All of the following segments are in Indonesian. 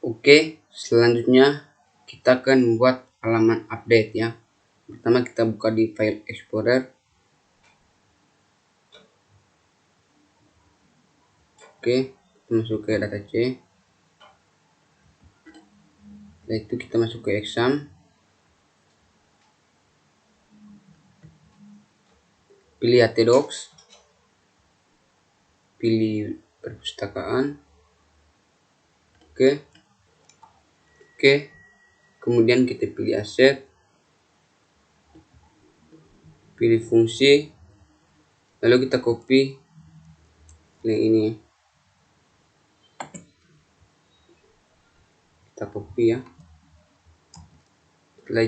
Oke, selanjutnya kita akan membuat halaman update ya. Pertama kita buka di file explorer. Oke, kita masuk ke data C. Setelah itu kita masuk ke exam. Pilih htdocs. Pilih perpustakaan. Oke. Kemudian kita pilih aset. Pilih fungsi. Lalu kita copy link ini. Kita copy ya. Setelah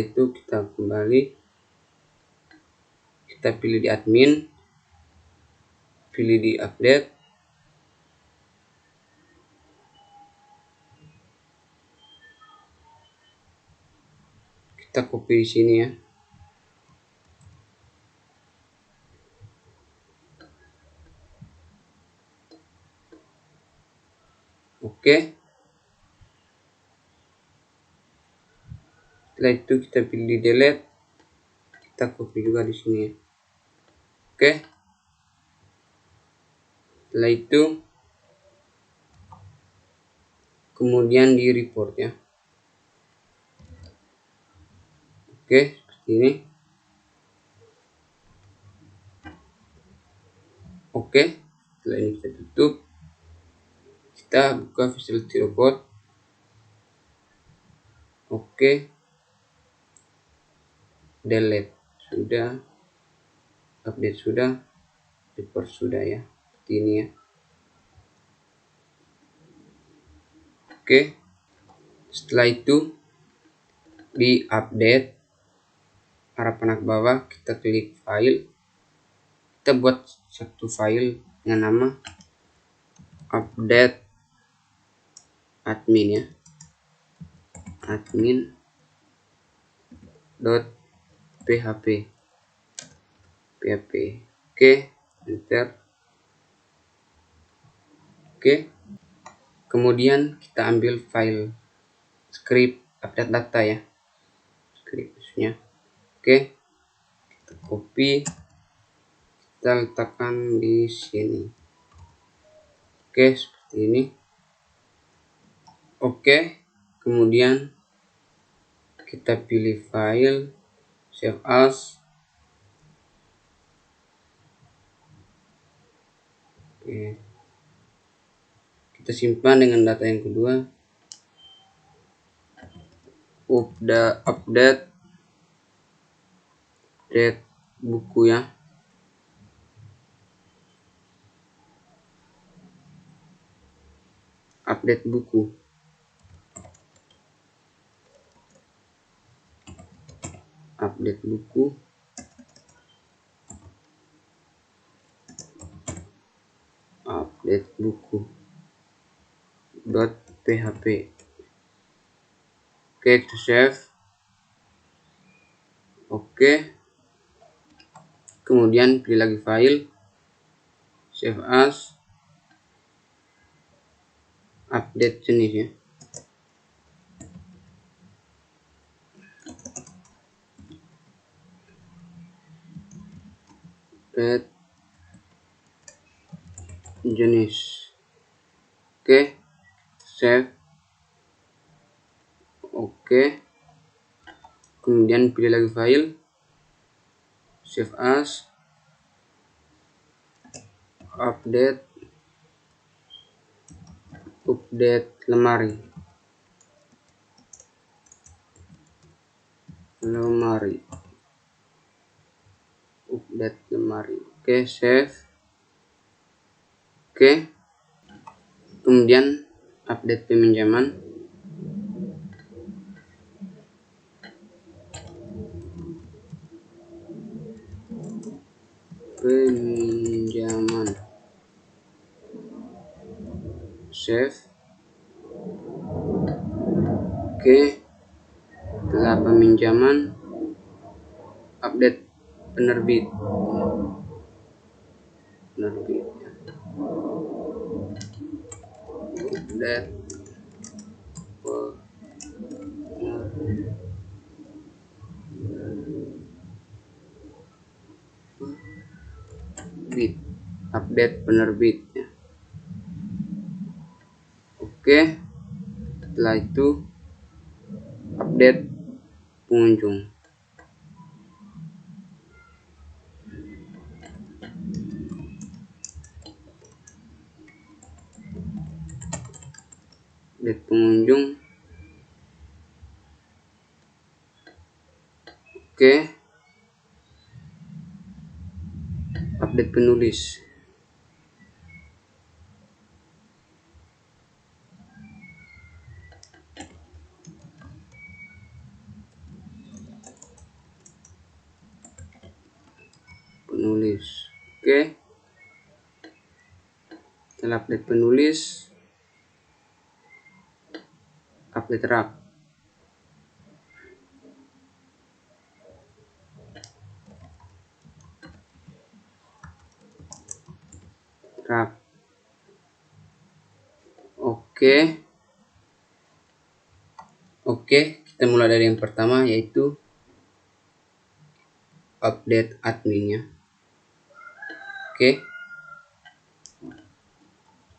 itu kita kembali, kita pilih di admin, pilih di update, kita copy di sini ya. Oke. Setelah itu kita pilih di delete, kita copy juga di sini ya. Oke. Setelah itu kemudian di report ya. Oke, seperti ini. Oke, setelah ini kita tutup. Kita buka facility report. Oke. Delete sudah, update sudah, report sudah ya. Seperti ini ya. Oke. Setelah itu di update arah panah ke bawah, kita klik file. Kita buat satu file dengan nama update admin ya. admin.php. Oke, enter. Oke. Kemudian kita ambil file script update data ya. Scriptnya. Oke. Kita copy. Kita letakkan di sini. Oke, seperti ini. Oke. Kemudian kita pilih file, save as. Oke. Kita simpan dengan data yang kedua. Update buku ya. Update buku. Update buku. Update buku. .php. Oke, kita save. Oke. Kemudian pilih lagi file, save as, update jenis ya. Update jenis. Oke, save. Oke. Kemudian pilih lagi file, save as, update lemari. Update lemari. Oke, save. Oke. Kemudian update peminjaman. Save. Oke. Setelah peminjaman, update penerbit. update penerbit, update penerbit ya. Oke, setelah itu update pengunjung. Update pengunjung. Oke, update penulis. Oke, setelah update penulis, update rak. Oke, kita mulai dari yang pertama, yaitu update adminnya.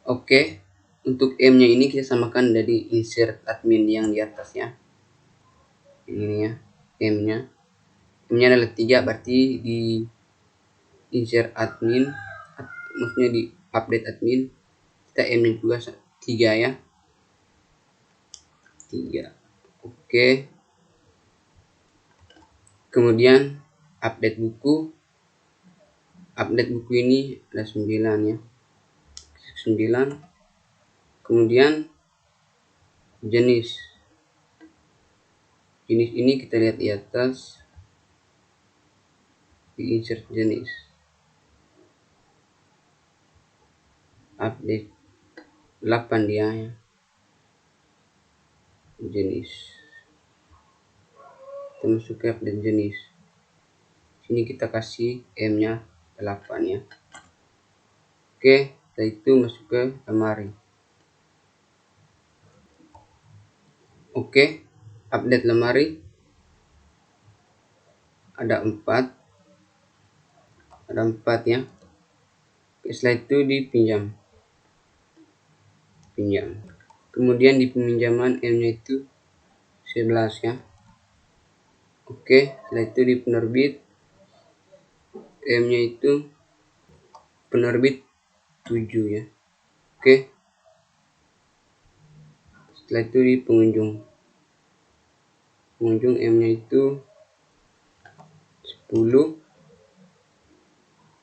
Oke, untuk M-nya ini kita samakan dari insert admin yang di atas ya. Ini ya, M-nya adalah 3, berarti di insert admin, maksudnya di update admin, kita M-nya juga 3 ya. 3. Oke. Kemudian update buku. Update buku ini ada 9 ya. 9. Kemudian jenis ini kita lihat di atas, di insert jenis, update 8 dia ya, jenis. Kita masuk ke update jenis, sini kita kasih M nya 8 ya. Oke, setelah itu masuk ke lemari. Oke, update lemari ada 4 ya. Oke, setelah itu dipinjam. Kemudian di peminjaman M nya itu 11 ya. Oke, setelah itu di penerbit M nya itu penerbit 7 ya. Oke, setelah itu di pengunjung M nya itu 10.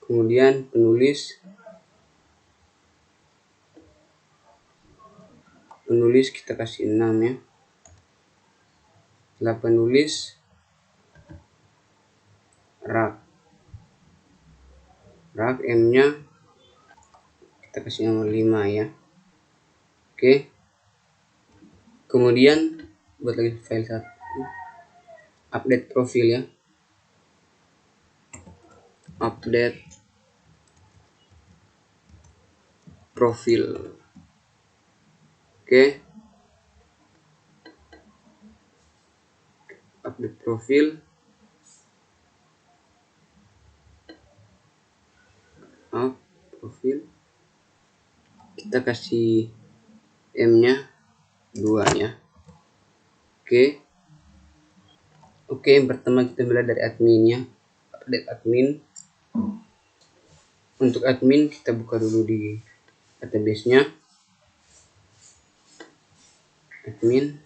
Kemudian penulis kita kasih 6 ya. Setelah penulis, rak M nya kita kasih nomor 5 ya. Oke, kemudian buat lagi file 1, update profil ya. Update profil. Oke, update profil. Profil kita kasih M nya 2 ya. Oke, yang pertama kita mulai dari adminnya, update admin. Untuk admin kita buka dulu di database nya, admin.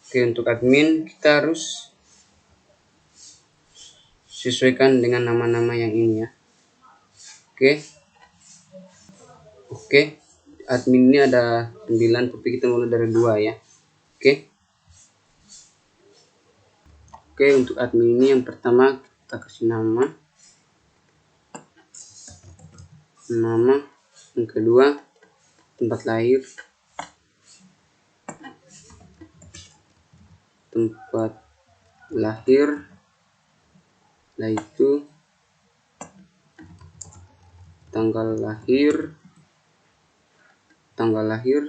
Oke, untuk admin kita harus sesuaikan dengan nama-nama yang ini ya. Oke, admin ini ada 9, tapi kita mulai dari 2 ya. Oke, untuk admin ini yang pertama kita kasih nama. Yang kedua tempat lahir, setelah itu tanggal lahir,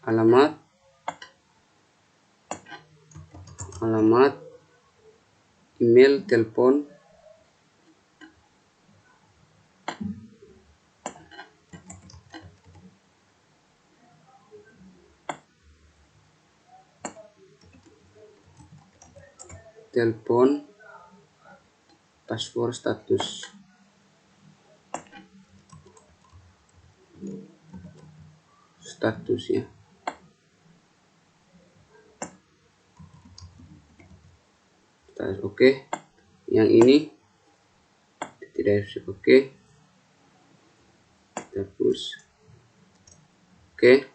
alamat, email, telepon, password, status ya. Status oke. Yang ini tidak harus oke. Hapus. Oke.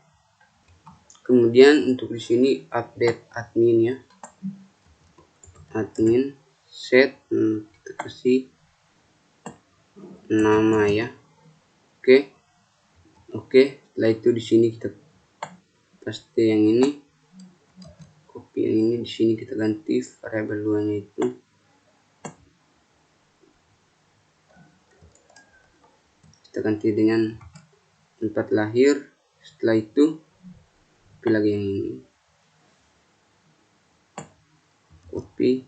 Kemudian untuk di sini update admin ya. Admin set, kita kasih nama ya. Oke. Setelah itu di sini kita paste yang ini, copy yang ini, di sini kita ganti variabel 2-nya itu. Kita ganti dengan tempat lahir. Setelah itu copy lagi yang ini, copy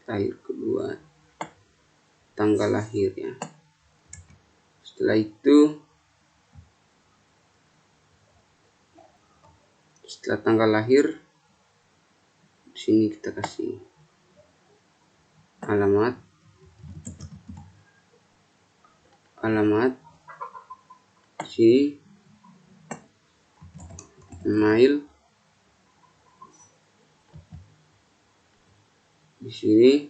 lahir kedua, tanggal lahir ya. Setelah itu, setelah tanggal lahir, di sini kita kasih alamat, di sini email, di sini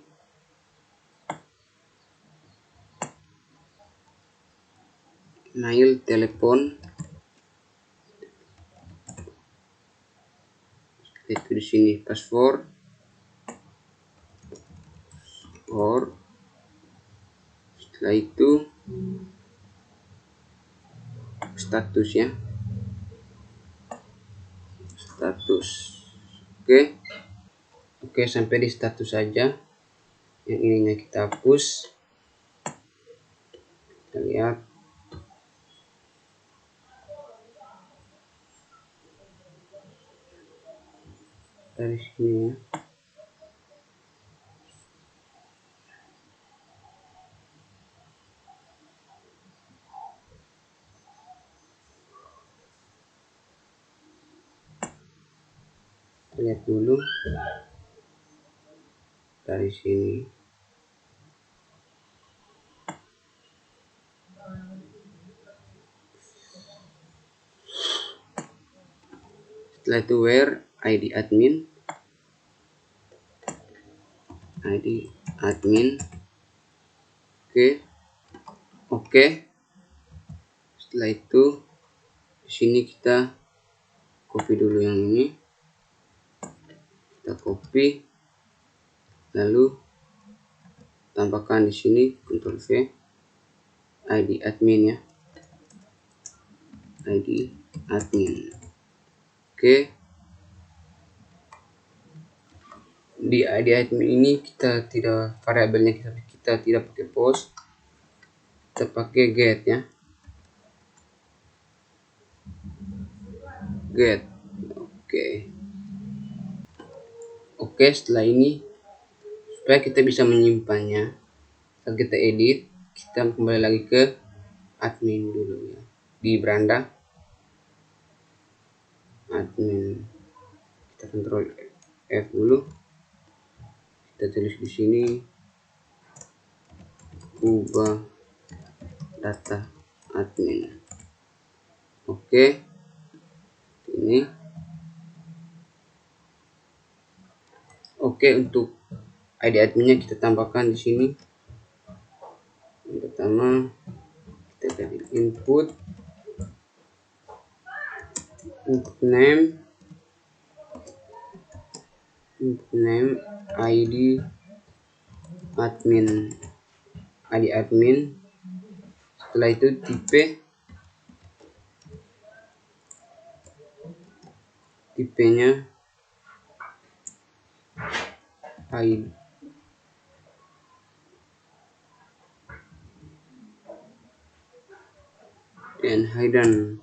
email, telepon, itu di sini password, setelah itu status ya, status. Oke, sampai di status saja. Yang ininya kita hapus. Kita lihat dari sini ya. Lihat dulu dari sini. Setelah itu where id admin, oke. Setelah itu di sini kita copy dulu yang ini, kita copy, lalu tambahkan di sini Ctrl V, id admin ya, id admin. Oke, di id admin ini kita tidak, variabelnya kita tidak pakai post, kita pakai get ya, get. Oke, setelah ini supaya kita bisa menyimpannya, saat kita edit, kita kembali lagi ke admin dulu ya, di beranda admin, kita Ctrl F dulu, kita tulis di sini ubah data admin. Oke, ini oke. Untuk id adminnya kita tambahkan di sini. Yang pertama kita kasih input name, id admin. Setelah itu tipenya id, and hidden.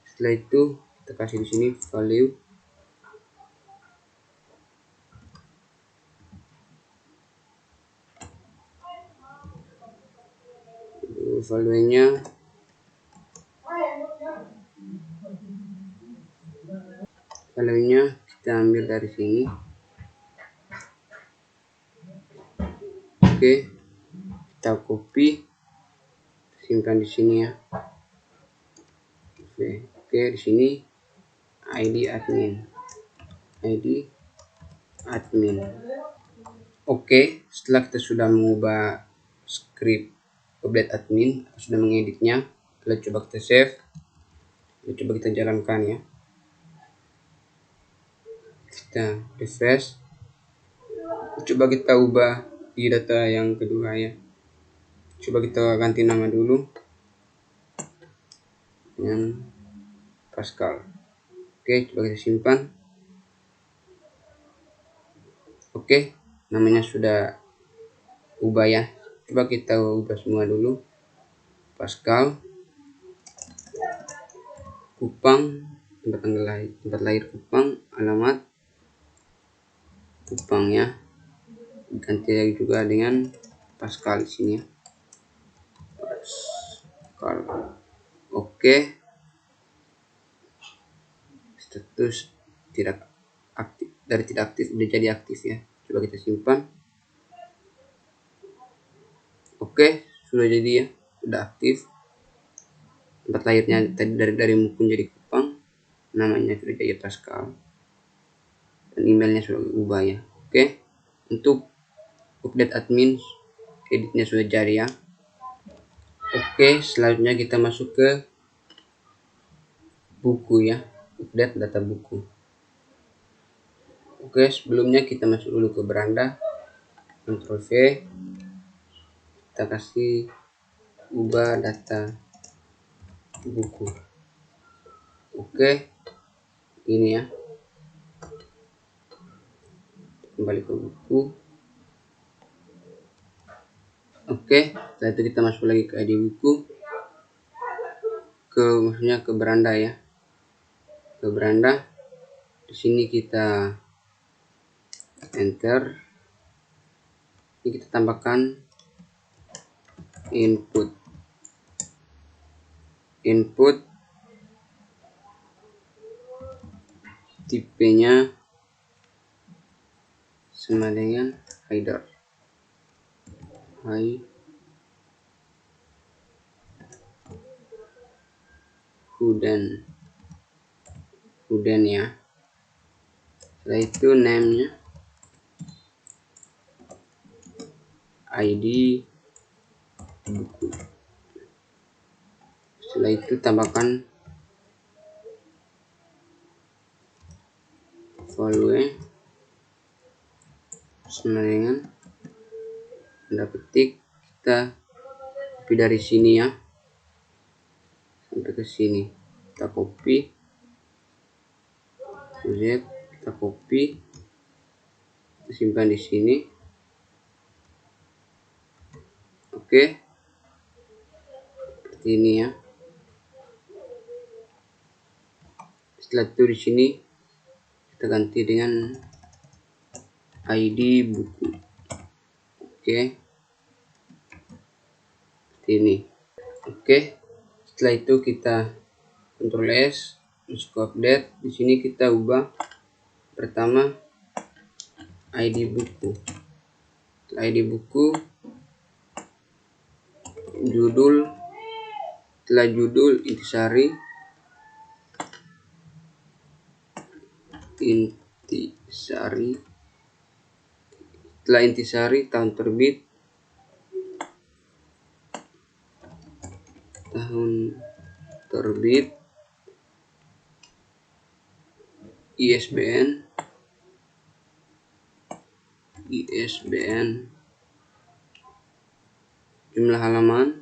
Setelah itu kita kasih di sini value. Value-nya kita ambil dari sini. Oke, kita copy, simpan di sini ya. Oke, di sini ID admin. Oke, setelah kita sudah mengubah script update admin, sudah mengeditnya, kita coba kita save, coba kita jalankan ya. Kita refresh, coba kita ubah di data yang kedua ya. Coba kita ganti nama dulu dengan Pascal. Oke, coba kita simpan. Oke, namanya sudah ubah ya. Coba kita ubah semua dulu. Pascal, Kupang, tempat lahir Kupang, alamat Kupang ya. Ganti lagi juga dengan Pascal di sini ya. Pascal. Oke. Status tidak aktif, dari tidak aktif udah jadi aktif ya. Coba kita simpan. Oke, sudah jadi ya, sudah aktif. Tempat lahirnya tadi dari Mukun jadi Kupang, namanya sudah jadi Pascal, dan emailnya sudah ubah ya. Oke, untuk update admin editnya sudah jadi ya. Oke, selanjutnya kita masuk ke buku ya, update data buku. Oke, sebelumnya kita masuk dulu ke beranda, Ctrl V, kita kasih ubah data buku. Oke, ini ya, kembali ke buku. Oke, setelah itu kita masuk lagi ke ID buku, maksudnya ke beranda ya, ke beranda. Di sini kita enter, ini kita tambahkan input tipenya sama dengan header hidden ya. Setelah itu name-nya ID buku. Setelah itu tambahkan value sama dengan tanda petik, kita copy dari sini ya sampai ke sini, kita copy Z, kita copy, kita simpan di sini. Oke, seperti ini ya. Setelah itu di sini kita ganti dengan ID buku. Oke, seperti ini. Oke, setelah itu kita Ctrl S, masuk ke update. Di sini kita ubah pertama ID buku. ID buku, judul, setelah judul intisari setelah intisari tahun terbit, ISBN, jumlah halaman,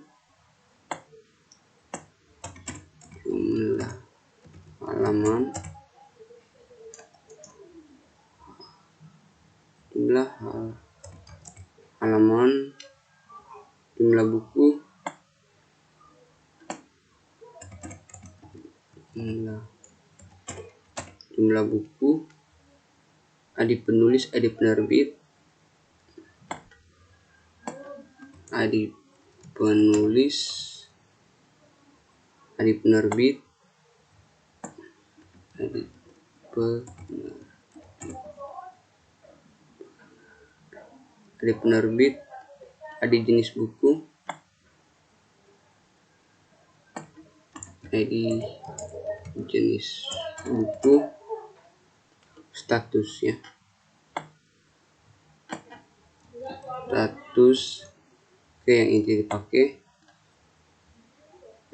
jumlah buku, jumlah buku, ID penulis, ID penerbit, ID penulis, ID penerbit, ID penerbit, ID jenis buku, ID jenis buku, status ya, status. Oke, yang ini dipakai,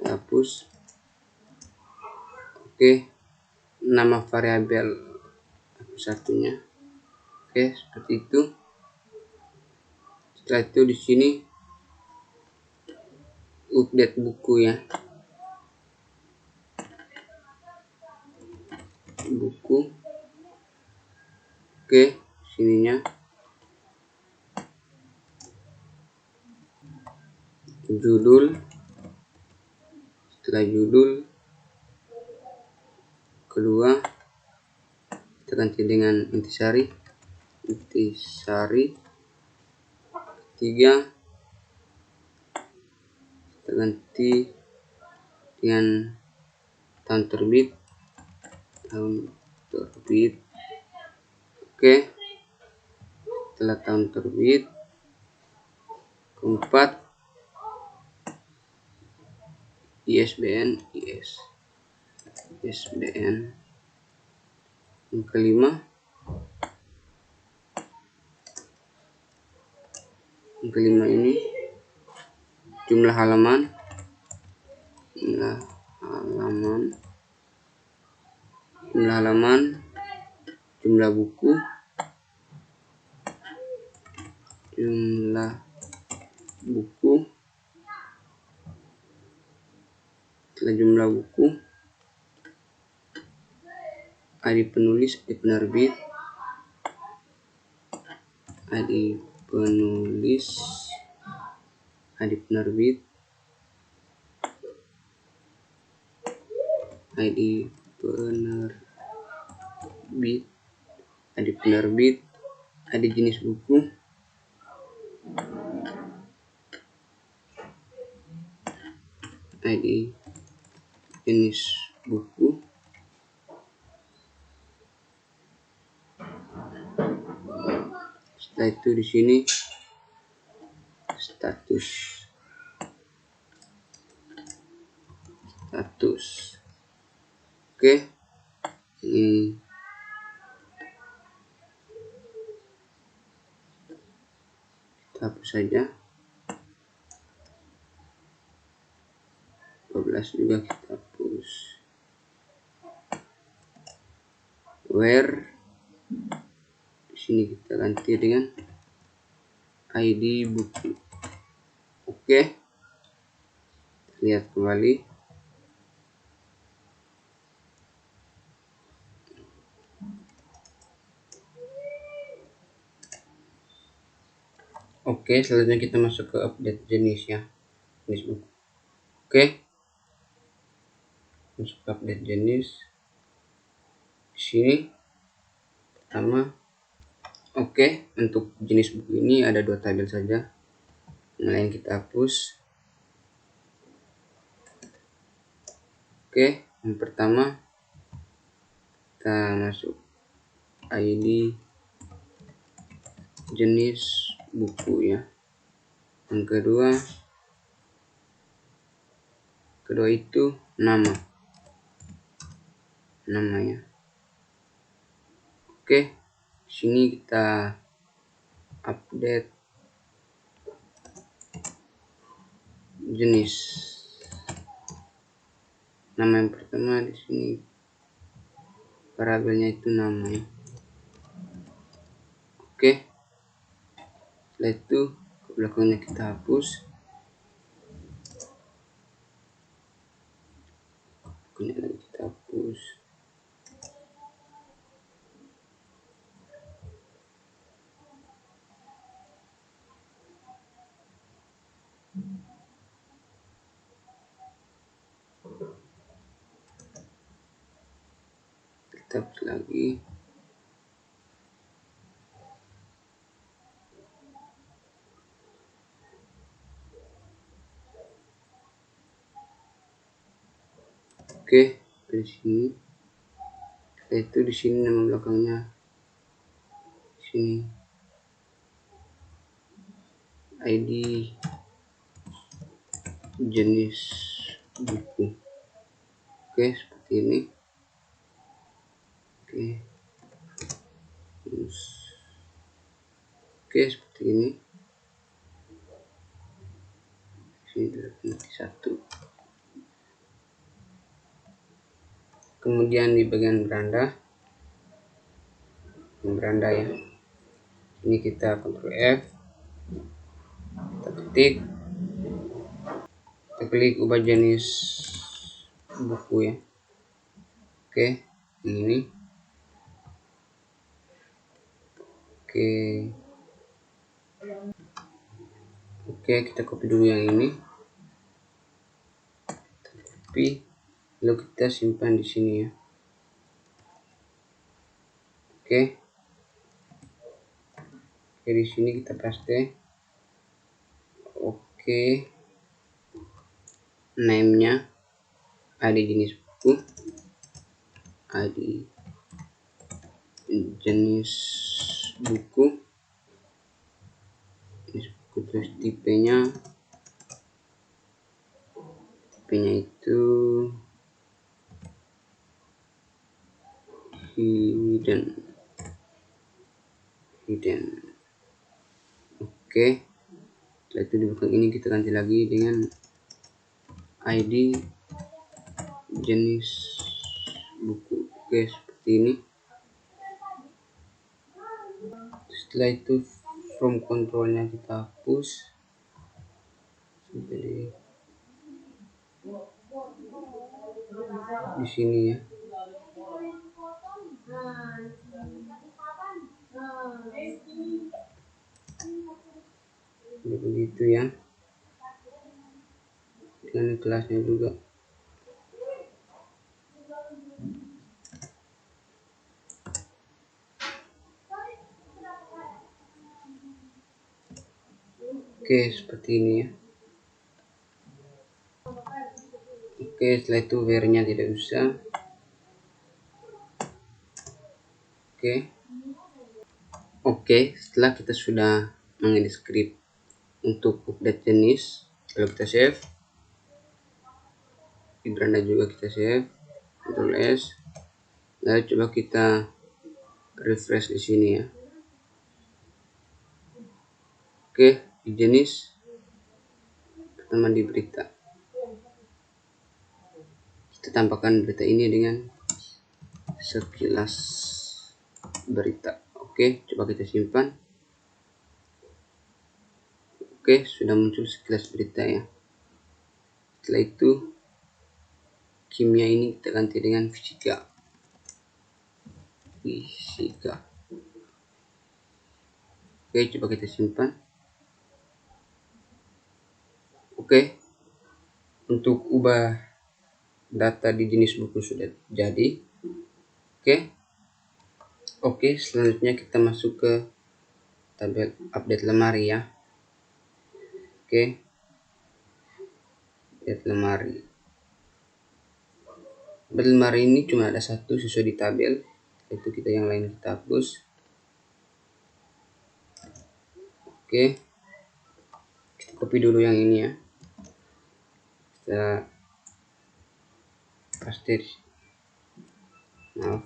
hapus. Oke, nama variabel satunya. Oke, seperti itu. Setelah itu di sini update buku ya, buku. Oke, sininya judul. Setelah judul kedua kita ganti dengan intisari. Ketiga kita ganti dengan tahun terbit. Oke, setelah tahun terbit, keempat ISBN. Yang kelima ini jumlah halaman, jumlah buku, setelah jumlah buku, ID penulis, ID penerbit, ID penulis, ID penerbit, ID penerbit, ID penerbit, ID jenis buku, ID jenis buku, setelah itu di sini status. Oke, ini kita hapus saja. 12 juga kita hapus. Where di sini kita ganti dengan ID buku. Oke, lihat kembali. Oke, selanjutnya kita masuk ke update jenis ya, jenis buku. Oke, masuk ke update jenis. Di sini pertama, oke, untuk jenis buku ini ada 2 tabel saja, yang lain kita hapus. Oke, yang pertama kita masuk ID jenis buku ya. Yang kedua itu namanya. Oke, sini kita update jenis. Nama yang pertama di sini variabelnya itu namanya. Oke, setelah itu ke belakangnya kita hapus. Lagi kita hapus. Kita kita hapus lagi. Oke, dari sini. Setelah itu di sini nama belakangnya, di sini ID jenis buku. Oke, seperti ini. Oke, terus seperti ini. Sini satu. Kemudian di bagian beranda ya, ini kita Ctrl F, kita ketik, kita klik ubah jenis buku ya. Oke, ini. Oke, kita copy dulu yang ini. Copy, lalu kita simpan di sini ya. Oke, di sini kita paste. Oke, name-nya ID jenis buku, ID jenis buku, terus tipenya itu hidden. Oke, setelah itu di belakang ini kita ganti lagi dengan ID jenis buku. Oke, seperti ini. Setelah itu from controlnya kita hapus. Jadi di sini ya. Begitu ya, dengan kelasnya juga. Oke, seperti ini ya. Oke, setelah itu where-nya tidak usah. Oke, setelah kita sudah mengedit script untuk update jenis, lalu kita save. Di beranda juga kita save, Ctrl S. Lalu coba kita refresh di sini ya. Oke, di jenis pertama di berita, kita tampakkan berita ini dengan sekilas berita. Oke, coba kita simpan. Oke, sudah muncul sekilas berita ya. Setelah itu kimia ini kita ganti dengan fisika. Oke, coba kita simpan. Oke, untuk ubah data di jenis buku sudah jadi. Oke, selanjutnya kita masuk ke tabel update lemari ya. Oke, update lemari. Update lemari ini cuma ada satu sesuai di tabel, itu kita yang lain kita hapus. Oke, kita copy dulu yang ini ya. Kita paste di sini. Maaf,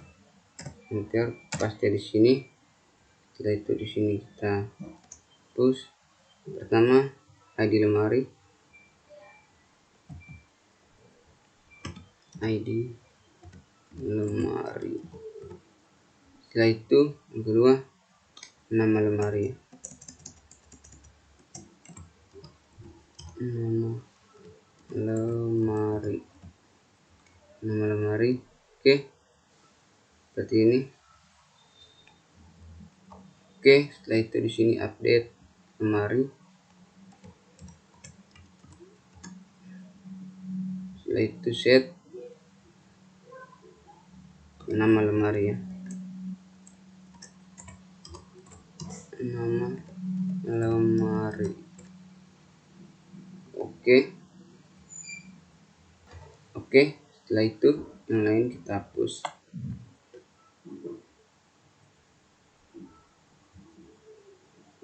enter, paste di sini. Setelah itu di sini kita hapus. Pertama ID lemari, setelah itu yang kedua nama lemari, nama lemari. Oke, seperti ini. Oke, setelah itu di sini update lemari. Setelah itu set. nama lemari ya, nama lemari. Oke, setelah itu yang lain kita hapus.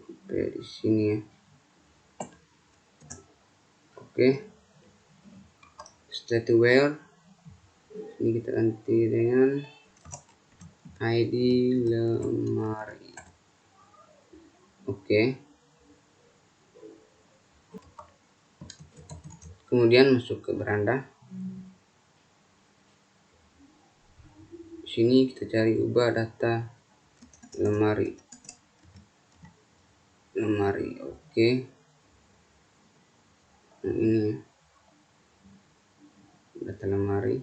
Oke, di sini ya. Oke, setelah itu where ini kita ganti dengan ID lemari. Oke, kemudian masuk ke beranda. Sini kita cari ubah data lemari. Oke, nah, ini ya, data lemari.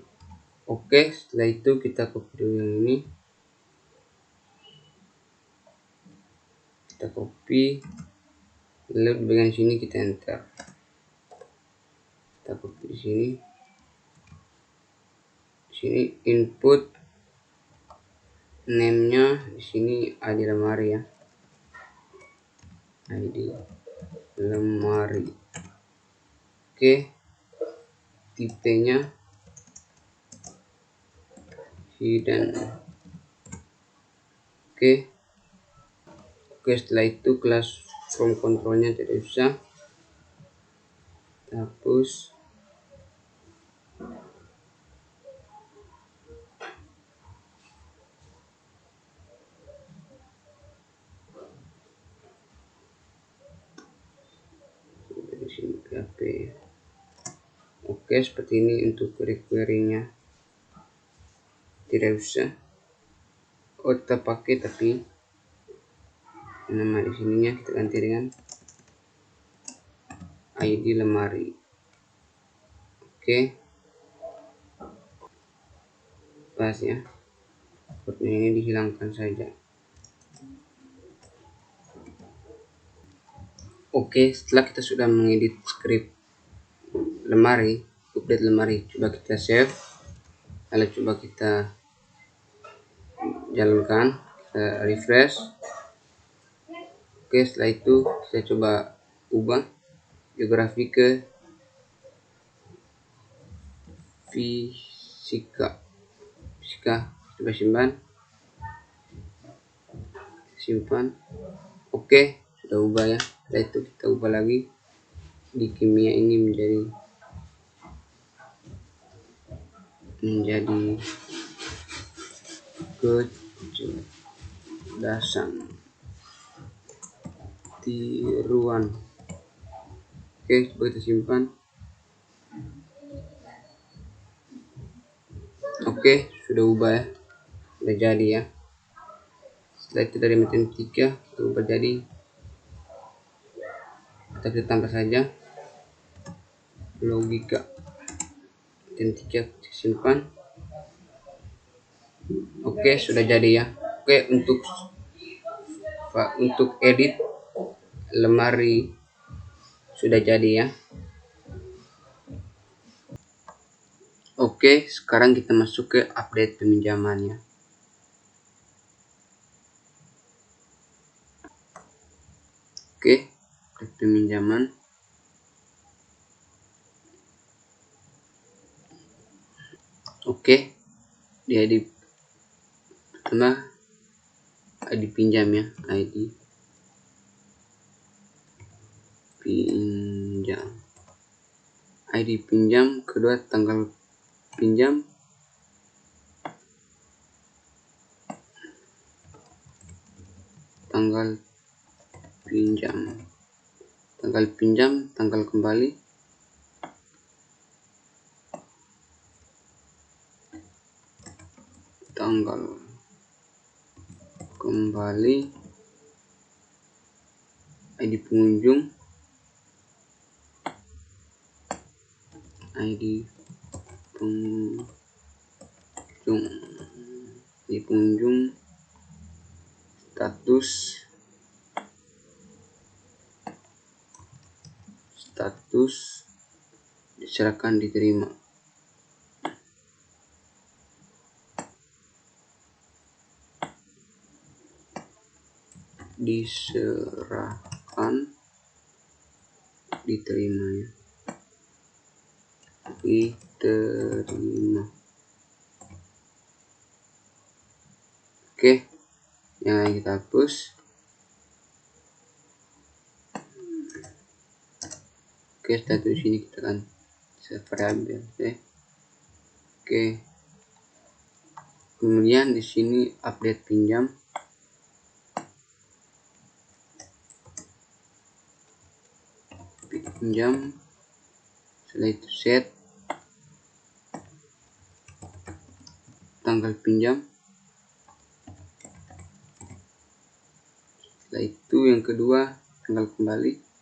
Oke, setelah itu kita copy dulu yang ini, kita copy, lalu di bagian sini kita enter, kita copy di sini input name-nya di sini ID lemari ya, ID lemari. Oke, tipenya hidden. Oke, setelah itu kelas from controlnya tidak usah, kita hapus. Di sini PHP. Oke, seperti ini untuk query-nya. Tidak usah. Oh, tetap pakai, tapi nama di sininya kita ganti dengan ID lemari. Oke, pas ya. Outputnya ini dihilangkan saja. Oke, setelah kita sudah mengedit script lemari, update lemari, coba kita save, lalu coba kita jalankan, kita refresh. Oke, setelah itu saya coba ubah geografi ke fisika, coba simpan. Oke, sudah ubah ya. Setelah itu kita ubah lagi di kimia ini menjadi kecerdasan tiruan. Oke, coba kita simpan. Oke, sudah ubah ya, sudah jadi ya. Setelah itu dari matematika kita ubah jadi, kita tambah saja logika, matematika, simpan. Oke, sudah jadi ya. Oke, untuk edit lemari sudah jadi ya. Oke, sekarang kita masuk ke update peminjamannya. Oke, update peminjaman. Oke, dia di pertama ID pinjam ya, ID pinjam, ID pinjam, kedua tanggal pinjam, tanggal pinjam, tanggal kembali, ID pengunjung, status diserahkan, diterima. diserahkan, diterima ya, diterima. Oke, yang lain kita hapus. Oke, status ini kita akan set variabel ya. Oke, kemudian di sini update pinjam. Setelah itu set tanggal pinjam. Setelah itu yang kedua tanggal kembali.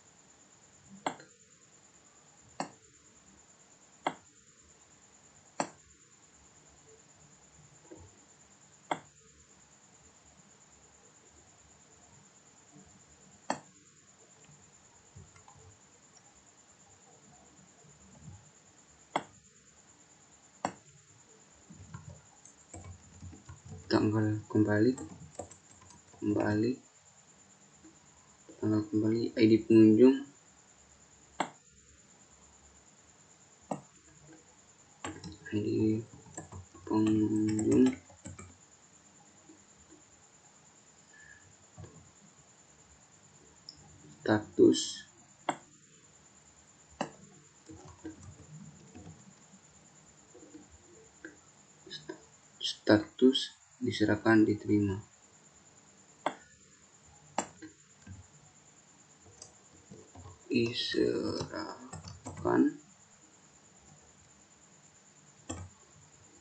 Tanggal kembali, tanggal kembali, ID pengunjung, status diserahkan, diterima.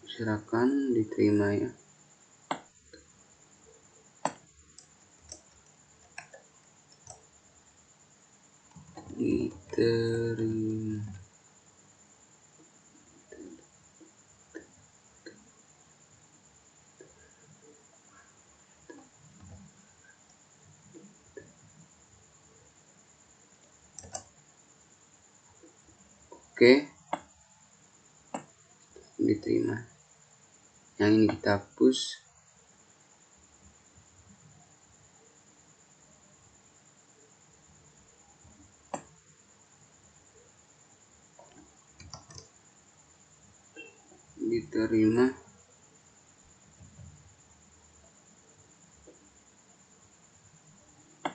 Diserahkan, diterima ya. Diterima. Oke, diterima. Yang ini kita hapus. Diterima.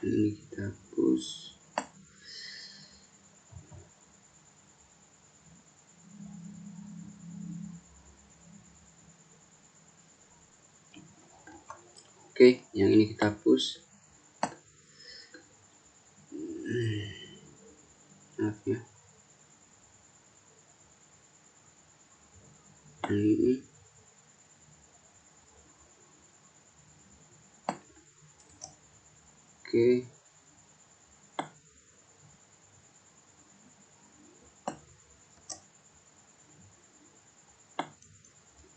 Ini kita hapus. Oke, yang ini kita hapus. Maaf ya. Yang ini. Oke.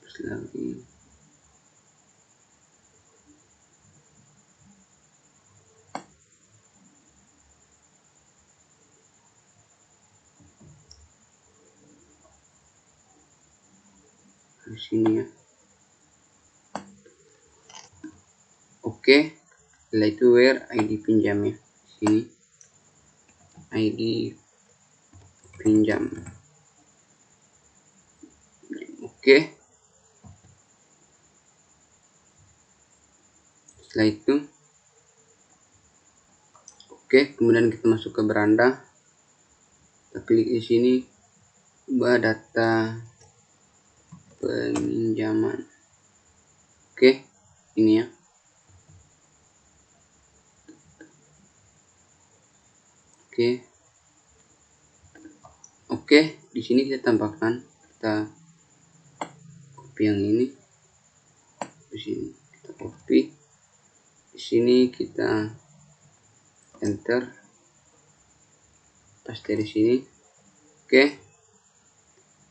Terus lagi. Di sini ya. Oke, setelah itu where ID pinjam ya. Sini ID pinjam. Oke, setelah itu kemudian kita masuk ke beranda. Kita klik di sini, ubah data peminjaman. Oke, ini ya. Oke, di sini kita tambahkan, kita copy yang ini. Di sini kita copy. Di sini kita enter. Paste di sini. Oke.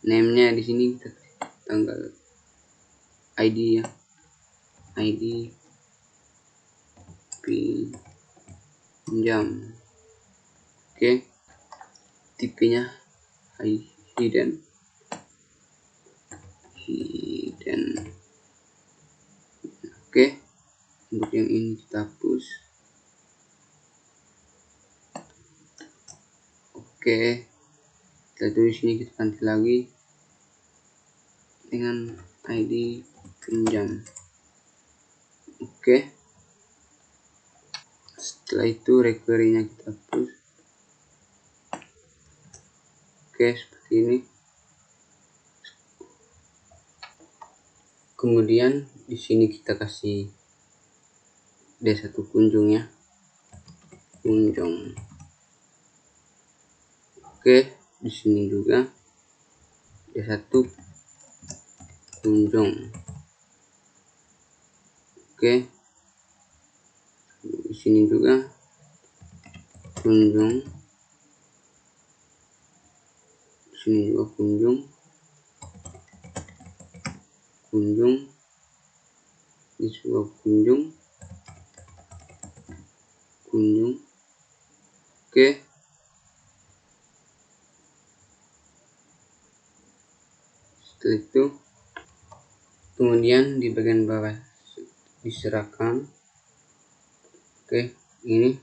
Name-nya di sini kita tanggal ID ya. ID pinjam. Oke. Tipenya hidden. Oke. Untuk yang ini kita hapus. Oke, setelah itu di sini kita ganti lagi dengan ID pinjam. Oke, setelah itu recovery-nya kita hapus. Oke, seperti ini. Kemudian di sini kita kasih D1 kunjung ya, kunjung. Oke, di sini juga D1 kunjung. Oke, di sini juga kunjung, di sini juga kunjung, kunjung, di sini juga kunjung, kunjung. Oke, setelah itu kemudian di bagian bawah diserahkan. Oke, ini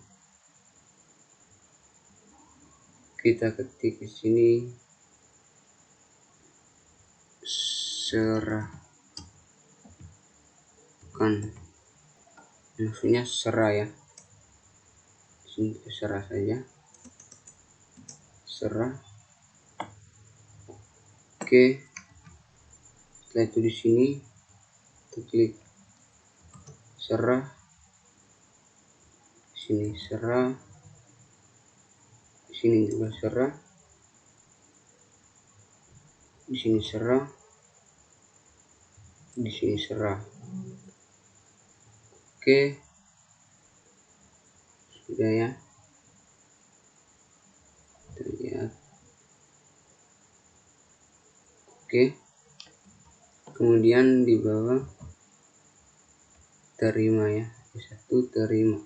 kita ketik di sini serahkan, maksudnya serah ya, di sini serah saja, serah. Oke, setelah itu di sini kita klik serah, di sini serah, di sini juga serah, di sini serah, di sini serah. Oke, sudah ya, kita lihat. Oke, kemudian di bawah terima ya, D1 terima.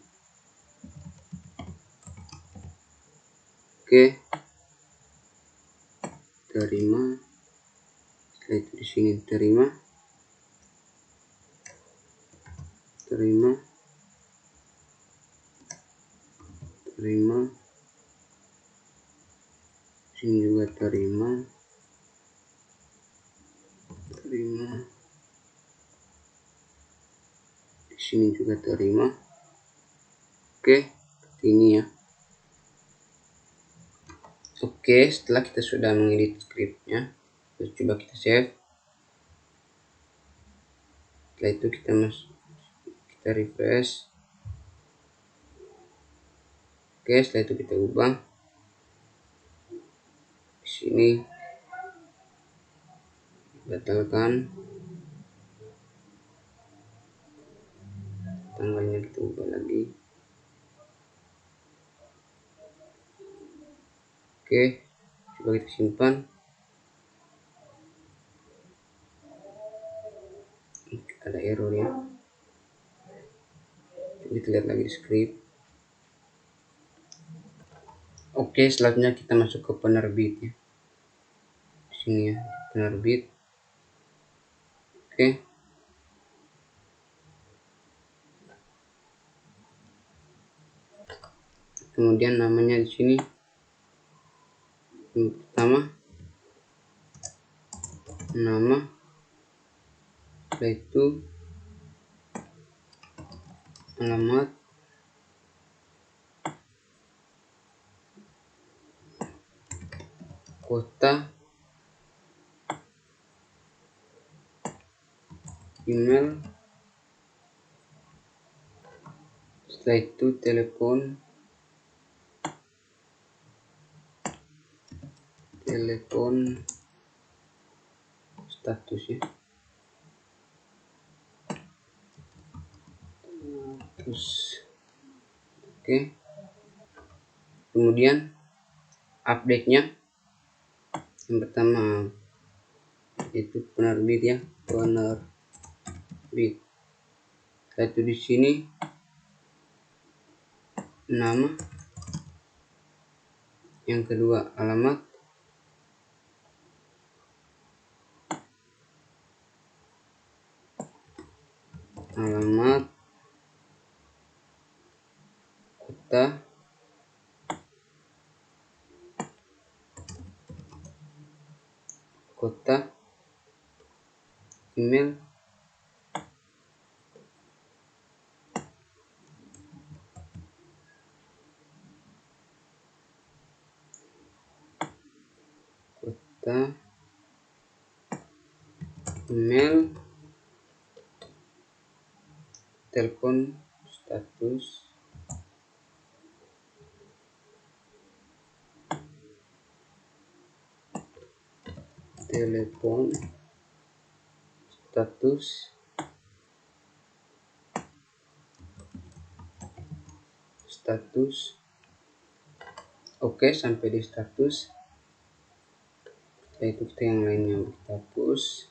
Oke, terima. Setelah itu di sini terima, terima, terima, sini juga terima, terima, di sini juga terima. Oke, seperti ini ya. Oke, setelah kita sudah mengedit scriptnya, coba kita save. Setelah itu kita refresh. Oke, setelah itu kita ubah. Di sini batalkan, tanggalnya kita ubah lagi. Oke, coba kita simpan. Ada error ya. Kita lihat lagi script. Oke, selanjutnya kita masuk ke penerbit ya. Di sini ya, penerbit. Oke. Kemudian namanya di sini yang pertama nama, setelah itu alamat, kota, email, setelah itu telepon status ya, terus oke. Kemudian update-nya yang pertama itu penerbit ya, penerbit. Setelah itu di sini nama, yang kedua alamat, kota, kota, email, kota, email, telepon, status, telepon, status, oke, sampai di status. Setelah itu kita yang lainnya kita hapus.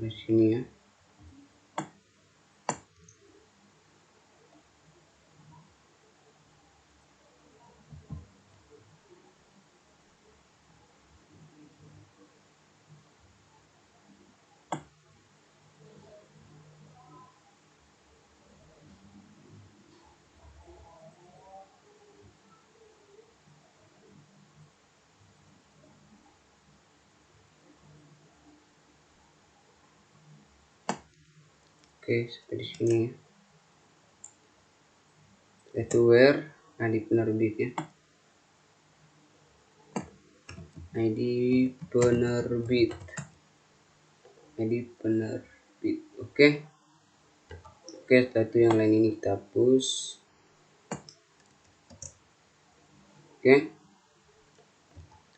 Di sini ya. Oke, sampai di sini ya. Setelah itu where, ID penerbit ya. ID penerbit. Oke. Oke, setelah itu yang lain ini kita hapus.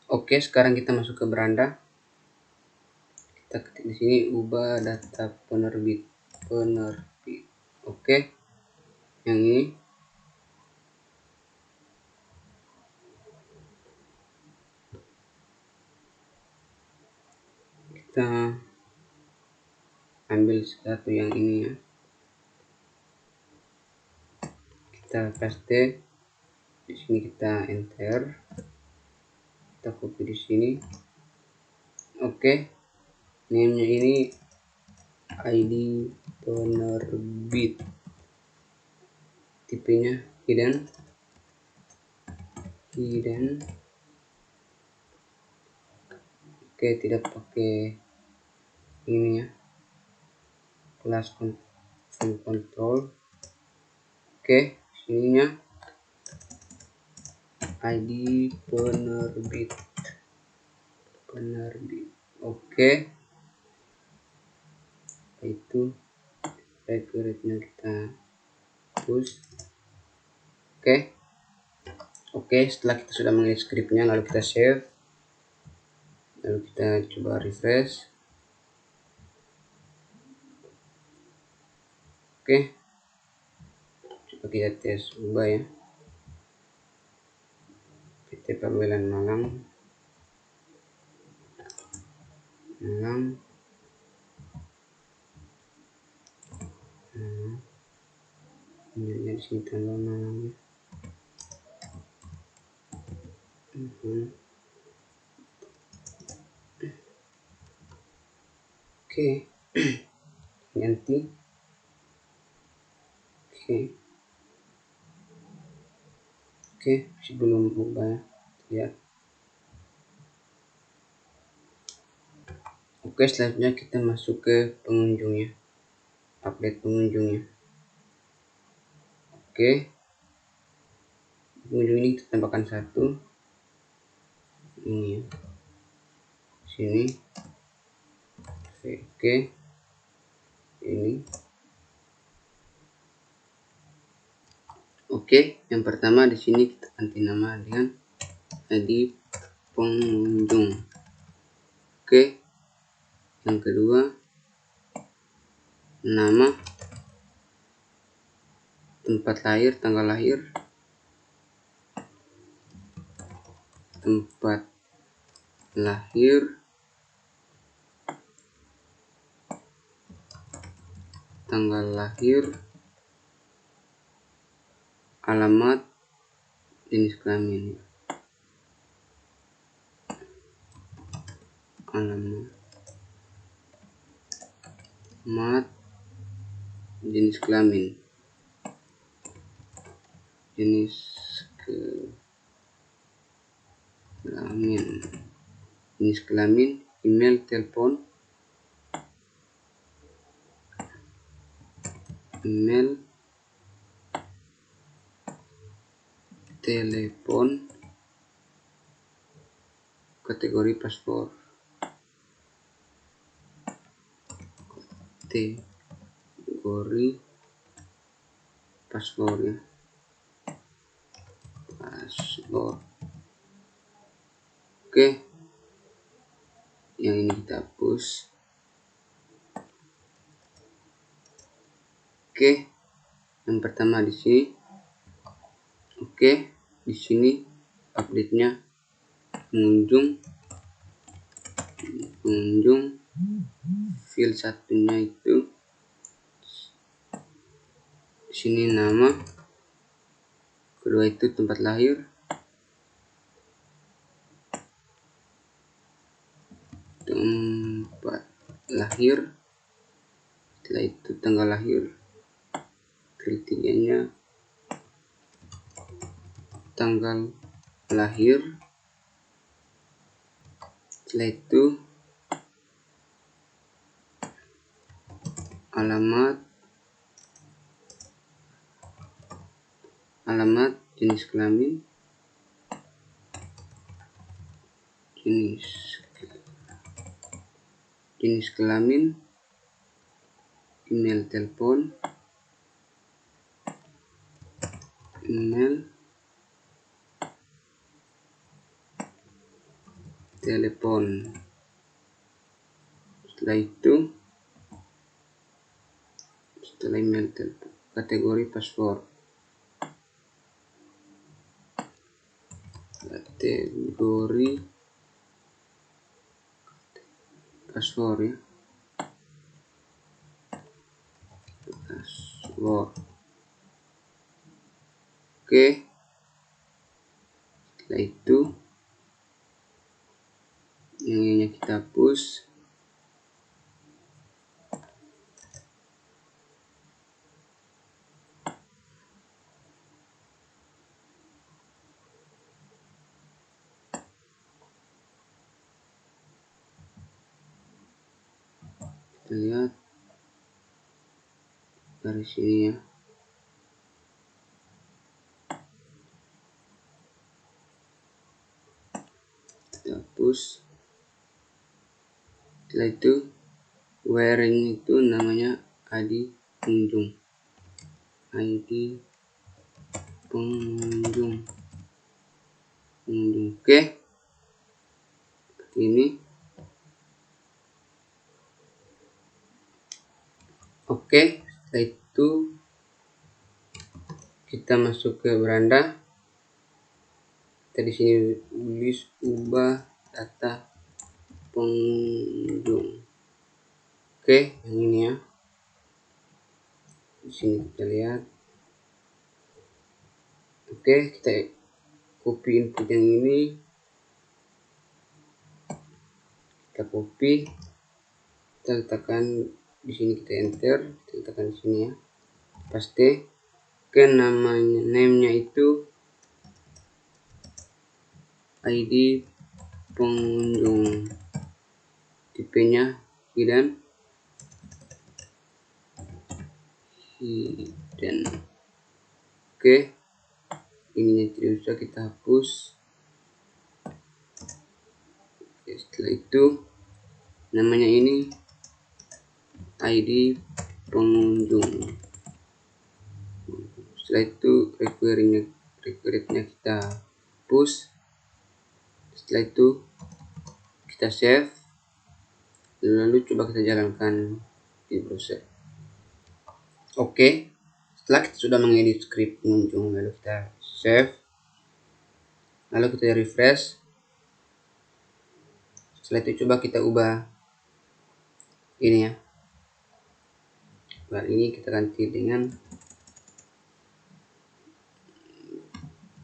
Oke, sekarang kita masuk ke beranda. Kita ketik di sini ubah data penerbit. Oke. Yang ini kita ambil satu yang ini ya. Kita paste di sini, kita enter. Kita copy di sini. Oke. Name-nya ini ID penerbit. Tipenya hidden. Oke, tidak pakai ini ya, kelas control. Oke, sininya ID penerbit. Oke, itu record-nya kita hapus. Oke, setelah kita sudah mengirim scriptnya, lalu kita save, lalu kita coba refresh. Oke, coba kita tes ubah ya. PT Pagwelan Malang. Ini di sini tanggal Malang. Oke. Ganti. Oke, masih belum berubah ya. Lihat. Oke, selanjutnya kita masuk ke pengunjungnya. Update pengunjungnya. Oke. Pengunjung ini kita tambahkan satu. Ini ya. Sini. Oke. Ini. Oke, yang pertama di sini kita ganti nama dengan ID pengunjung. Oke. Yang kedua, nama, tempat lahir, tanggal lahir, tanggal lahir, alamat, jenis kelamin. Alamat, jenis kelamin. kelamin, jenis kelamin, email, telepon, email, telepon, kategori paspor, kategori paspor ya, paspor. Oke, yang ini kita hapus. Oke, yang pertama di sini. Oke, di sini update-nya pengunjung file satunya itu di sini nama, kedua itu tempat lahir, setelah itu tanggal lahir, kriterianya tanggal lahir, setelah itu alamat, jenis kelamin, email, telepon, setelah itu setelah email, telepon, kategori paspor, ya, paspor. Oke, setelah itu yang ini kita hapus. Kita lihat dari sini ya, kita hapus. Setelah itu wearing itu namanya ID pengunjung, oke, ini. Oke, setelah itu kita masuk ke beranda. Kita di sini tulis ubah data pengunjung. Oke, yang ini ya. Di sini kita lihat. Oke, kita copy input yang ini. Kita copy. Kita letakkan di sini, kita enter, kita letakkan di sini ya. Paste. Oke, name-nya itu ID pengunjung, tipenya hidden. Oke, ininya tidak usah, kita hapus. Oke, setelah itu namanya ini ID pengunjung. Setelah itu require-nya kita hapus. Setelah itu kita save, lalu coba kita jalankan di browser. Oke, setelah kita sudah mengedit script pengunjung, lalu kita save, lalu kita refresh. Setelah itu coba kita ubah ini ya. Nah, ini kita ganti dengan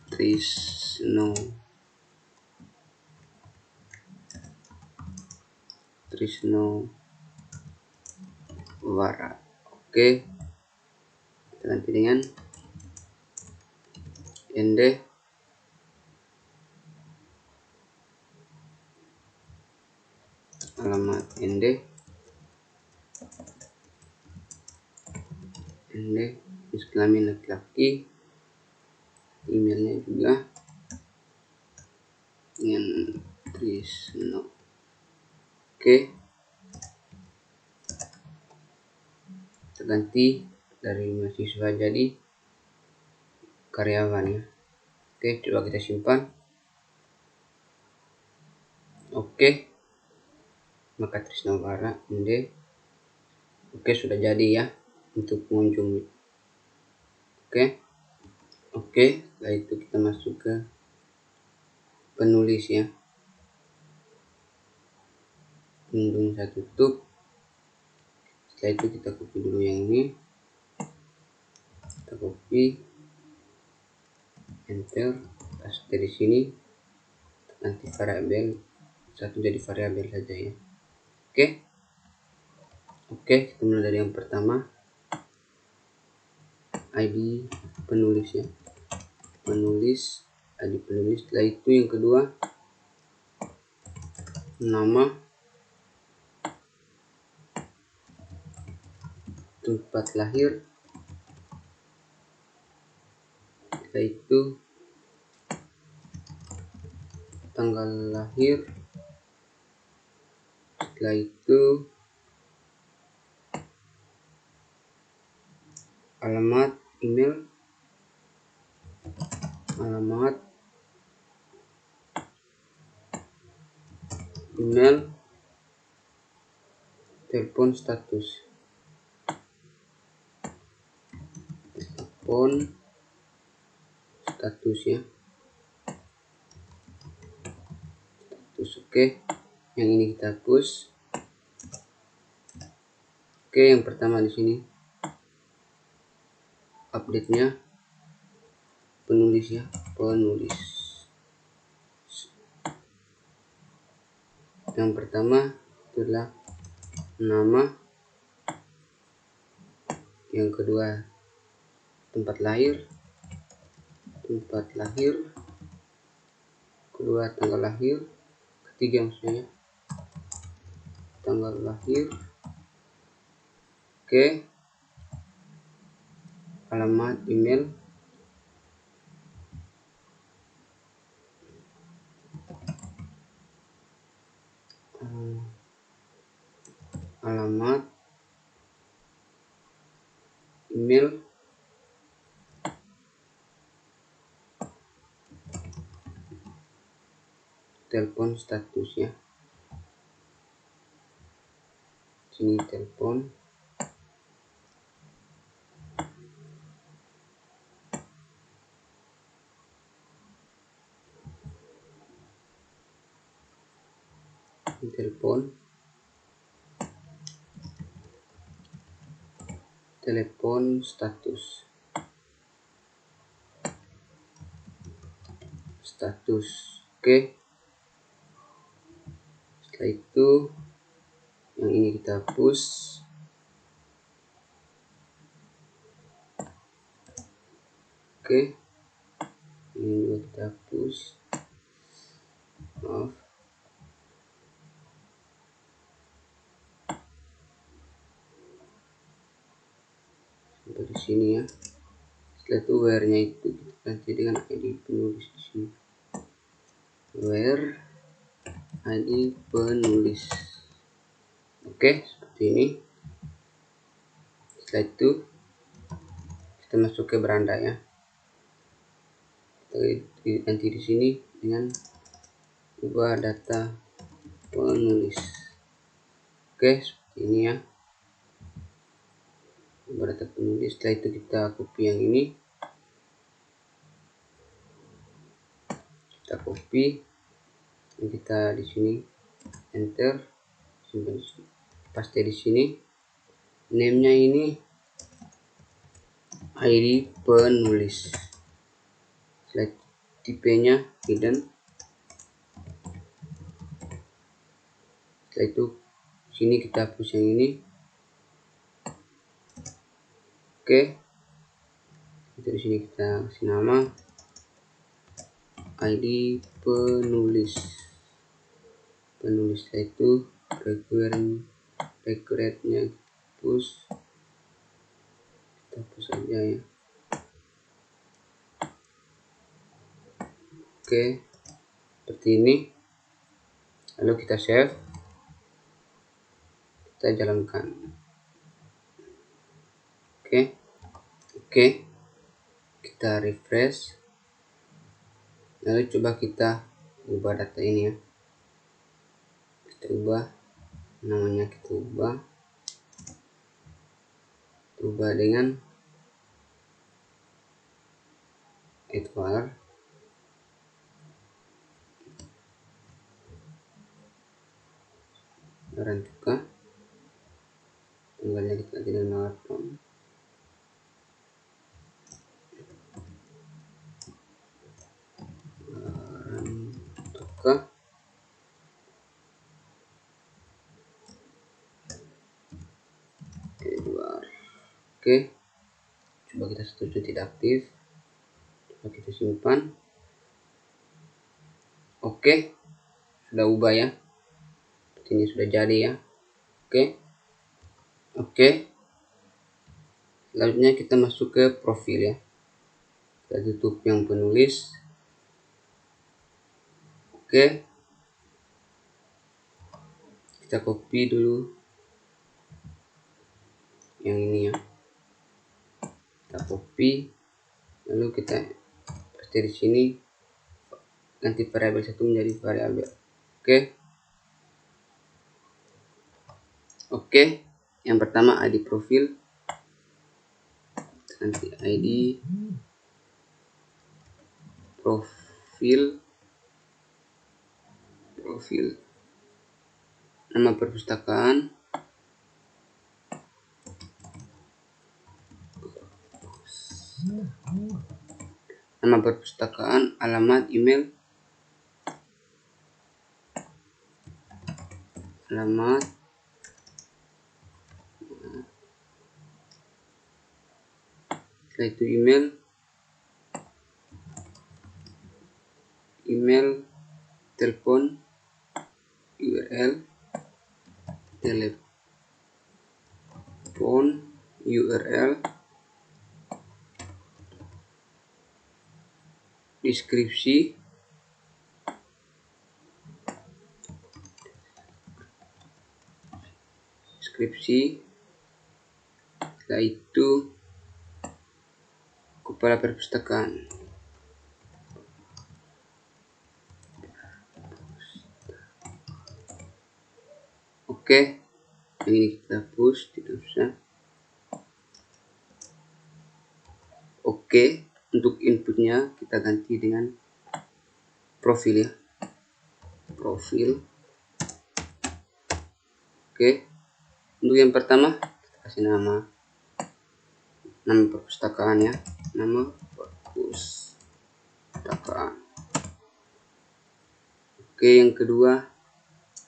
Trisno Wara. Oke, kita ganti dengan ND alamat ND, jenis kelamin laki-laki, emailnya juga dengan Trisno. Oke, kita ganti dari mahasiswa jadi karyawan ya. Oke, coba kita simpan. Oke, maka Trisno Bara ND. Oke, sudah jadi ya untuk pengunjung. Oke, setelah itu kita masuk ke penulis ya. Pengunjung saya tutup. Setelah itu kita copy dulu yang ini, kita copy, enter, paste di sini, nanti variabel satu jadi variabel saja ya. Oke, kita mulai dari yang pertama, ID penulis ya, penulis, ID penulis. Setelah itu yang kedua, nama, tempat lahir. Setelah itu tanggal lahir. Setelah itu alamat email, telepon status, ya, status. Oke, yang ini kita hapus. Oke, yang pertama di sini update-nya penulis ya, penulis. Yang pertama itulah nama, yang kedua tempat lahir, kedua tanggal lahir, ketiga maksudnya tanggal lahir. Oke, alamat email, telepon status ya, sini telepon, telepon status. Oke, setelah itu yang ini kita hapus. Oke, ini juga kita hapus. Maaf, sampai di sini ya. Setelah itu where-nya itu kita ganti dengan ID penulis di sini. Where ID penulis. Oke, seperti ini. Setelah itu kita masuk ke beranda ya. Kita ganti di sini dengan ubah data penulis. Oke, seperti ini ya. Ubah data penulis. Setelah itu kita copy yang ini. Kita copy. Dan kita di sini enter, simpan di sini. Paste di sini. Name-nya ini ID penulis. Setelah tipenya hidden. Setelah itu sini kita hapus yang ini. Oke, itu di sini kita kasih nama ID penulis. Setelah itu requirement-nya kita hapus saja ya. Oke, seperti ini. Lalu kita save, kita jalankan. Oke, kita refresh. Lalu coba kita ubah data ini ya. Kita ubah namanya, kita ubah dengan Edward. Rantuka tanggalnya kita ganti dengan maraton. Rantuka Edward. Oke, coba kita setuju tidak aktif. Coba kita simpan. Oke, sudah ubah ya. Ini sudah jadi ya. Oke, selanjutnya kita masuk ke profil ya. Kita tutup yang penulis. Oke, kita copy dulu yang ini ya. Kita copy, lalu kita paste di sini. Ganti variabel satu menjadi variabel. Oke, yang pertama ID profil, nanti ID profil, nama perpustakaan, alamat email, setelah itu email, telepon, URL, deskripsi, setelah itu kepala perpustakaan. Oke, yang ini kita hapus, tidak usah. Oke, untuk inputnya kita ganti dengan profil ya. Profil. Oke, untuk yang pertama kita kasih nama perpustakaan ya, nama perpustakaan. Oke, yang kedua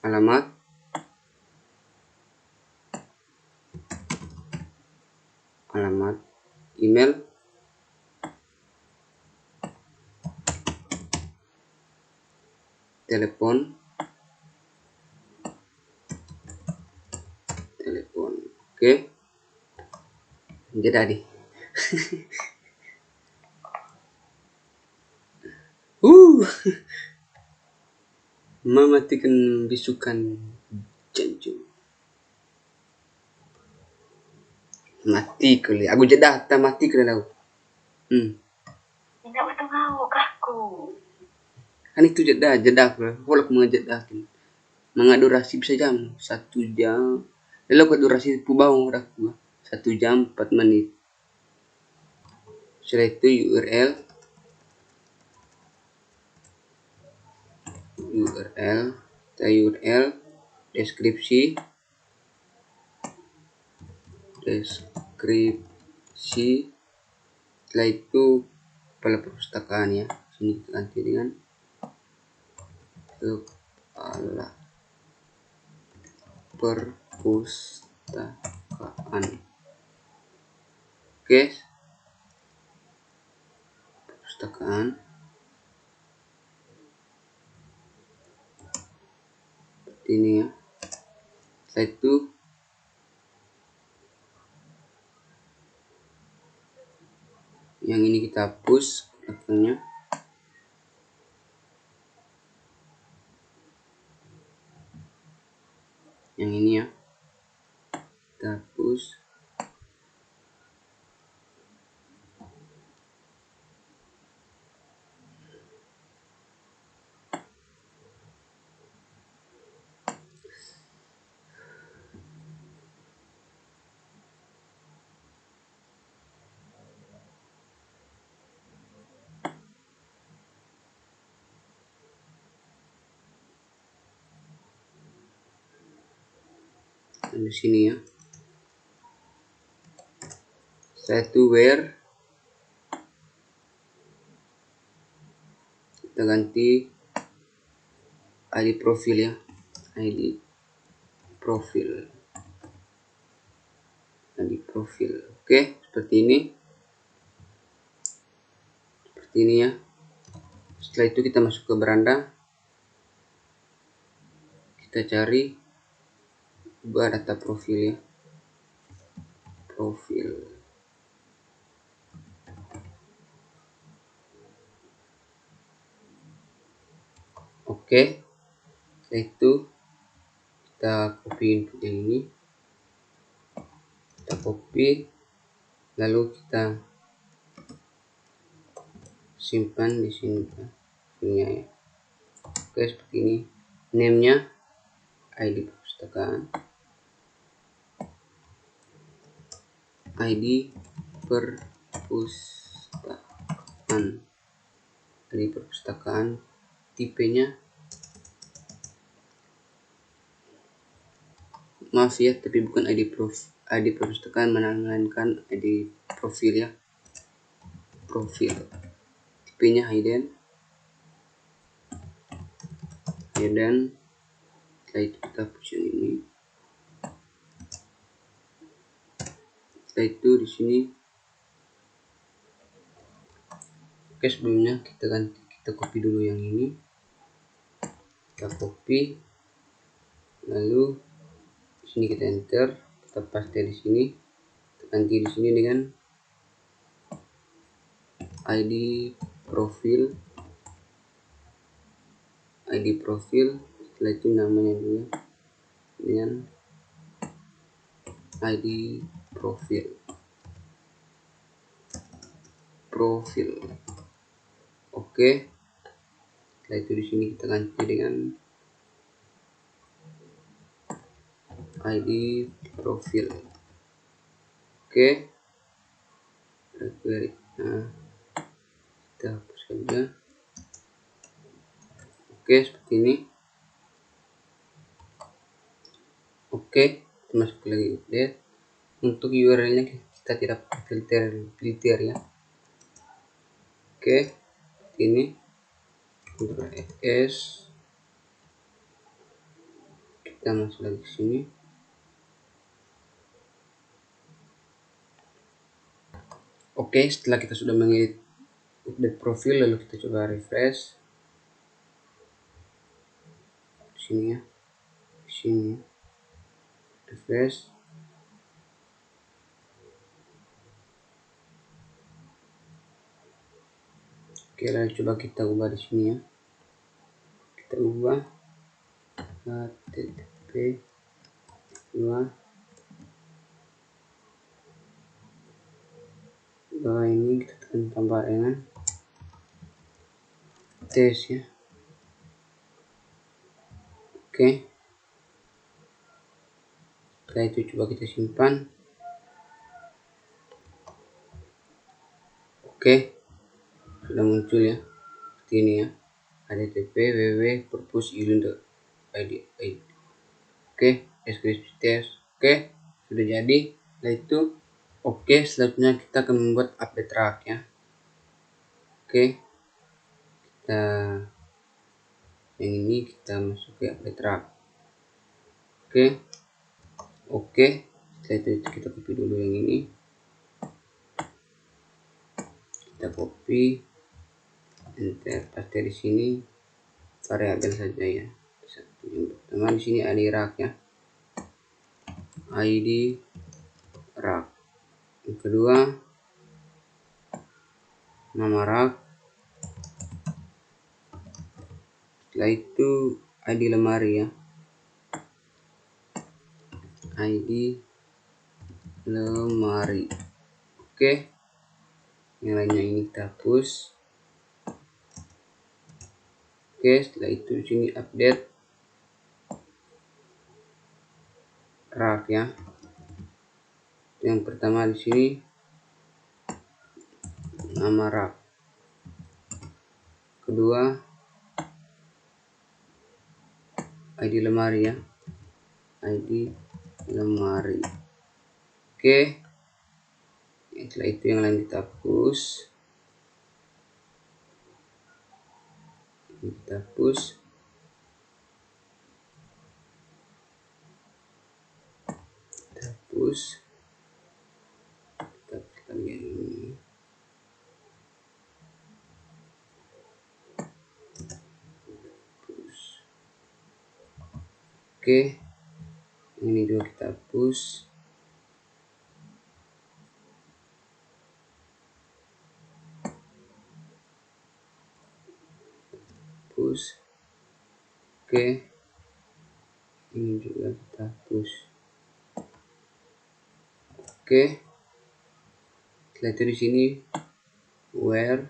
alamat, email, telepon. Oke, jadi mematikan bisukan janju. Mati kali, aku jeda data mati kali aku. Tidak betul kau kakku. Kan itu jeda aku, kalau aku jeda durasi bisa jam 1 jam. Lalu aku durasi pubau aku 1 jam 4 menit. Setelah itu URL, deskripsi, setelah itu kepala perpustakaan ya. Sini kita ganti dengan kepala perpustakaan. Oke, perpustakaan. Seperti ini ya. Setelah itu yang ini kita hapus belakangnya. Yang ini ya, kita hapus. Dan di sini ya. Setelah itu where kita ganti ID profil ya, ID profil. Oke, seperti ini ya. Setelah itu kita masuk ke beranda, kita cari ubah data profil ya, profil. Oke, setelah itu kita copy input yang ini, kita copy, lalu kita simpan di sini filenya ya. Oke, seperti ini. Name-nya ID perpustakaan, ID perpustakaan, tipenya maaf ya, tapi bukan ID perpustakaan, melainkan ID profil ya, profil. Tipenya hidden. Setelah itu kita hapus yang ini. Setelah itu di sini, oke, sebelumnya kita copy dulu yang ini, kita copy, lalu di sini kita enter, kita paste di sini, kita ganti di sini dengan ID profil. Setelah itu namanya dulu dengan ID profil. Oke, setelah itu di sini kita ganti dengan ID profil. Oke, nah, kita hapus saja. Oke, seperti ini. Oke, kita masuk lagi update. Untuk URL-nya kita tidak filter ya. Oke, ini untuk fs, kita masuk lagi ke sini. Oke, setelah kita sudah mengedit update profil, lalu kita coba refresh di sini ya, di sini refresh. Oke, lalu coba kita ubah di sini ya, kita ubah http 2 ini, kita tekan tambah dengan tes ya. Oke, setelah itu coba kita simpan. Oke, sudah muncul ya, seperti ini ya, http www.perpus.id. Oke, deskripsi tes. Oke, sudah jadi. Setelah itu, oke, selanjutnya kita akan membuat update track ya. Oke, kita yang ini kita masuk ke update track. Oke, setelah itu kita copy dulu yang ini, kita copy, enter, paste di sini, variabel saja ya. Yang pertama di sini ada rack ya. ID rak. Yang kedua, nama rak. Setelah itu ID lemari ya, ID lemari. Oke, yang lainnya ini kita hapus. Oke, setelah itu di sini update rak ya. Yang pertama di sini nama rak. Kedua, ID lemari ya, ID lemari. Oke, setelah itu yang lain kita hapus. Kita hapus. Kita hapus. Kita hapuskan yang ini. Hapus. Oke, ini juga kita hapus. Hapus. Oke, ini juga kita hapus. Oke, setelah itu di sini where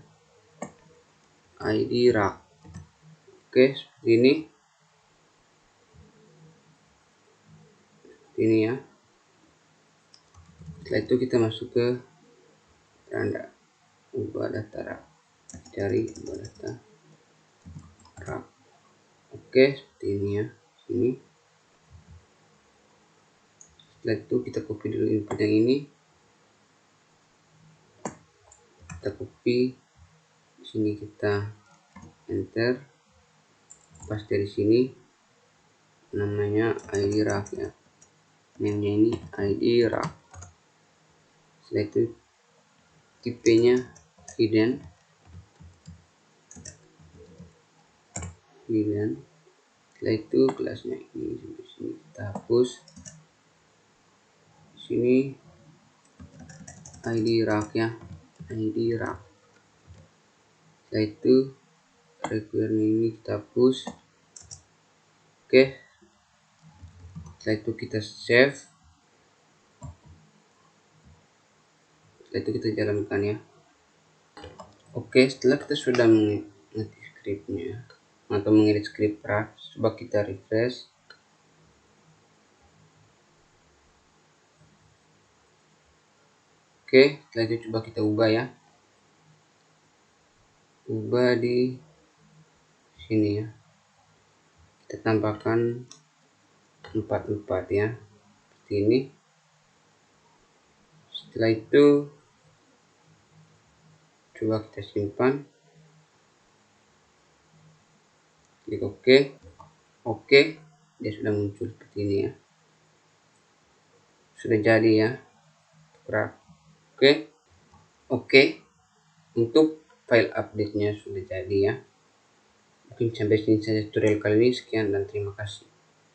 ID rak. Oke, seperti ini. Ini ya. Setelah itu kita masuk ke tanda ubah data rak. Cari ubah data rak. Oke, seperti ini ya. Sini. Setelah itu kita copy dulu input yang ini. Kita copy. Di sini kita enter. Pas dari sini namanya ID rak ya. Namanya ini ID rak. Setelah itu tipenya hidden. Setelah itu kelasnya ini sampai sini kita hapus. Di sini ID rak ya, ID rak. Setelah itu requirement ini kita hapus. Oke, setelah itu kita save. Setelah itu kita jalankan ya. Oke, setelah kita sudah mengetik scriptnya atau mengedit script rak, coba kita refresh. Oke, setelah itu coba kita ubah ya. Ubah di sini ya. Kita tambahkan 44 ya. Seperti ini. Setelah itu coba kita simpan. Klik OK. Oke, dia sudah muncul seperti ini ya. Sudah jadi ya. Oke. Untuk file update-nya sudah jadi ya. Mungkin sampai sini saja tutorial kali ini. Sekian dan terima kasih.